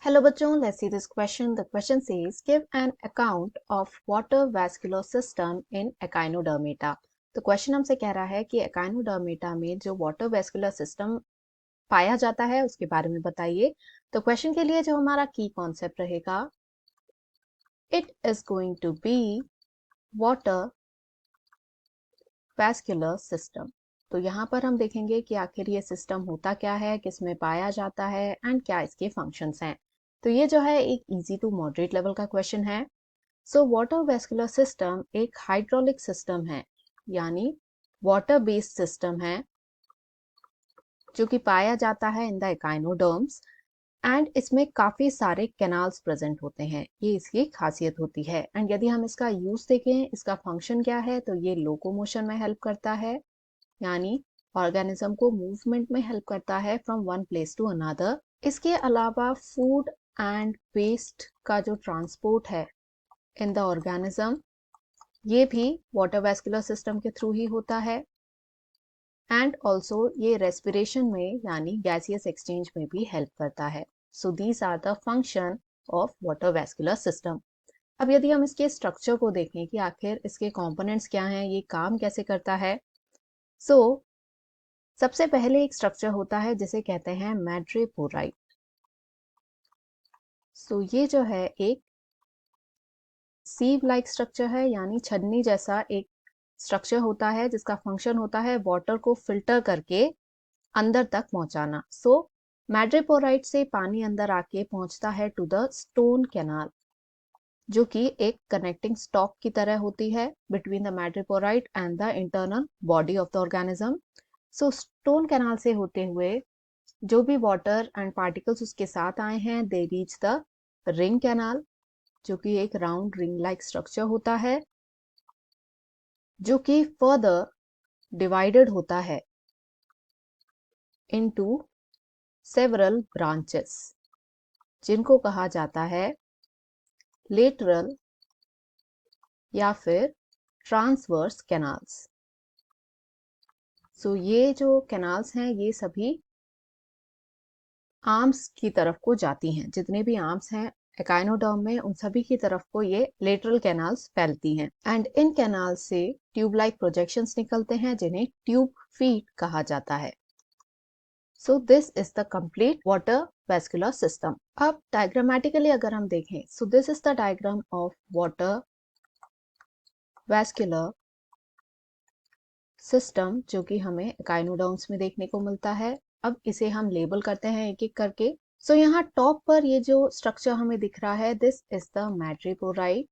Hello बच्चों, let's see this question. The question says, give an account of water vascular system in echinodermata. तो question हमसे कह रहा है कि echinodermata में जो वाटर वेस्कुलर सिस्टम पाया जाता है उसके बारे में बताइए। तो क्वेश्चन के लिए जो हमारा की कॉन्सेप्ट रहेगा, it is going to be water vascular system. तो यहाँ पर हम देखेंगे कि आखिर ये सिस्टम होता क्या है, किसमें पाया जाता है एंड क्या इसके फंक्शंस हैं। तो ये जो है एक इजी टू मॉडरेट लेवल का क्वेश्चन है। सो वाटर वेस्कुलर सिस्टम एक हाइड्रोलिक सिस्टम है, यानी वाटर बेस्ड सिस्टम है जो कि पाया जाता है इन द एकाइनोडर्म्स एंड इसमें काफी सारे कैनाल्स प्रेजेंट होते हैं। ये इसकी खासियत होती है। एंड यदि हम इसका यूज देखें, इसका फंक्शन क्या है, तो ये लोकोमोशन में हेल्प करता है, यानी ऑर्गेनिज्म को मूवमेंट में हेल्प करता है from one place to another. इसके अलावा फूड एंड वेस्ट का जो ट्रांसपोर्ट है इन द ऑर्गेनिज्म, ये भी वाटर वेस्कुलर सिस्टम के थ्रू ही होता है। एंड ऑल्सो ये रेस्पिरेशन में यानी गैसियस एक्सचेंज में भी हेल्प करता है। So these are the function of water vascular system. अब यदि हम इसके स्ट्रक्चर को देखें कि आखिर इसके कंपोनेंट्स क्या हैं, ये काम कैसे करता है। सो सबसे पहले एक स्ट्रक्चर होता है जिसे कहते हैं मैड्रेपोराइट। सो ये जो है एक सीव लाइक स्ट्रक्चर है, यानी छन्नी जैसा एक स्ट्रक्चर होता है जिसका फंक्शन होता है वाटर को फिल्टर करके अंदर तक पहुंचाना। सो मैड्रेपोराइट से पानी अंदर आके पहुंचता है टू द स्टोन कैनाल, जो कि एक कनेक्टिंग स्टॉक की तरह होती है between the madreporite and the internal body of the organism. So stone canal से होते हुए जो भी वाटर एंड पार्टिकल्स उसके साथ आए हैं, they reach the ring canal, जो कि एक राउंड रिंग लाइक स्ट्रक्चर होता है, जो कि फर्दर डिवाइडेड होता है इनटू सेवरल ब्रांचेस, जिनको कहा जाता है लेटरल या फिर ट्रांसवर्स कैनाल्स। सो ये जो कैनाल्स हैं ये सभी आर्म्स की तरफ को जाती हैं। जितने भी आर्म्स हैं एकाइनोडर्म में, उन सभी की तरफ को ये लेटरल कैनाल्स फैलती हैं। एंड इन कैनाल से ट्यूब लाइक प्रोजेक्शंस निकलते हैं जिन्हें ट्यूब फीट कहा जाता है। सो this is the complete water vascular system. अब डायग्रामेटिकली अगर हम देखें, सो this is the diagram of water vascular system, जो कि हमें एकाइनोडर्म्स में देखने को मिलता है। अब इसे हम लेबल करते हैं एक एक करके। सो यहाँ टॉप पर ये जो स्ट्रक्चर हमें दिख रहा है, दिस इज द मैड्रेपोराइट।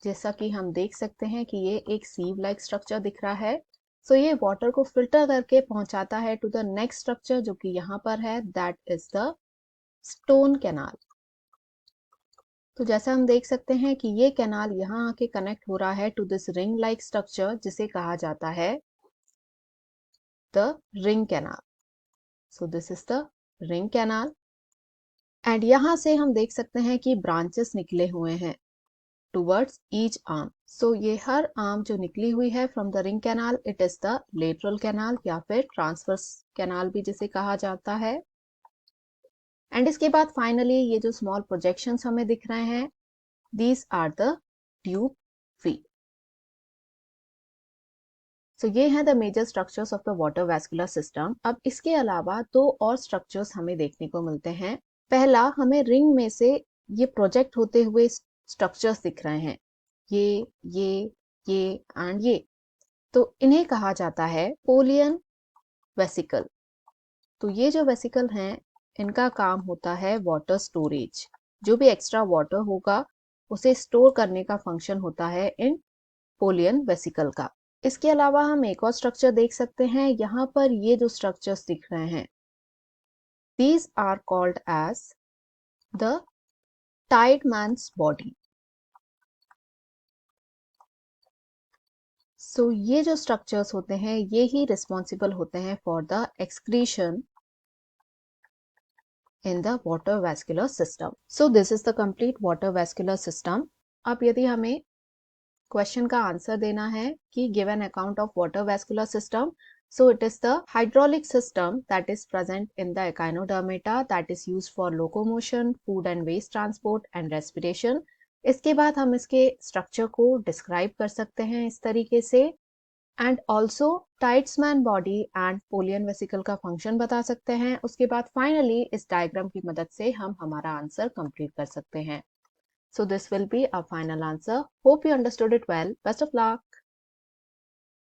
जैसा कि हम देख सकते हैं कि ये एक सीव लाइक स्ट्रक्चर दिख रहा है। सो ये वाटर को फिल्टर करके पहुंचाता है टू द नेक्स्ट स्ट्रक्चर, जो कि यहाँ पर है, that is the stone canal. तो जैसा हम देख सकते हैं कि ये कैनाल यहाँ आके कनेक्ट हो रहा है to this ring like structure, जिसे कहा जाता है the ring canal. So this is the ring canal. And यहां से हम देख सकते हैं कि ब्रांचेस निकले हुए हैं टुवर्ड्स ईच आर्म। सो ये हर आर्म जो निकली हुई है from the ring canal, it is the lateral canal या फिर ट्रांसवर्स कैनाल भी जिसे कहा जाता है। एंड इसके बाद फाइनली ये जो स्मॉल प्रोजेक्शंस हमें दिख रहे हैं, these are the tube feet. So ये हैं the major structures of the water vascular system. अब इसके अलावा दो और स्ट्रक्चर्स हमें देखने को मिलते हैं। पहला, हमें रिंग में से ये प्रोजेक्ट होते हुए स्ट्रक्चर्स दिख रहे हैं, ये एंड ये। तो इन्हें कहा जाता है पोलियन वेसिकल। तो ये जो वेसिकल हैं, इनका काम होता है वाटर स्टोरेज। जो भी एक्स्ट्रा वाटर होगा उसे स्टोर करने का फंक्शन होता है इन पोलियन वेसिकल का। इसके अलावा हम एक और स्ट्रक्चर देख सकते हैं। यहाँ पर ये जो स्ट्रक्चर्स दिख रहे हैं, these are called as the tiedman's body. So ये जो स्ट्रक्चर्स होते हैं ये ही रिस्पॉन्सिबल होते हैं for the excretion in the water vascular system. So this is the complete water vascular system. अब यदि हमें क्वेश्चन का आंसर देना है कि give an account of water vascular system, So it is the hydraulic system that is present in the echinodermata that is used for locomotion, food and waste transport and respiration. इसके बाद हम इसके structure को describe कर सकते हैं इस तरीके से, and also Tiedemann body and Polian vesicle का फंक्शन बता सकते हैं। उसके बाद फाइनली इस डायग्राम की मदद से हम हमारा आंसर कंप्लीट कर सकते हैं। So this will be our final answer. Hope you understood it well. Best of luck.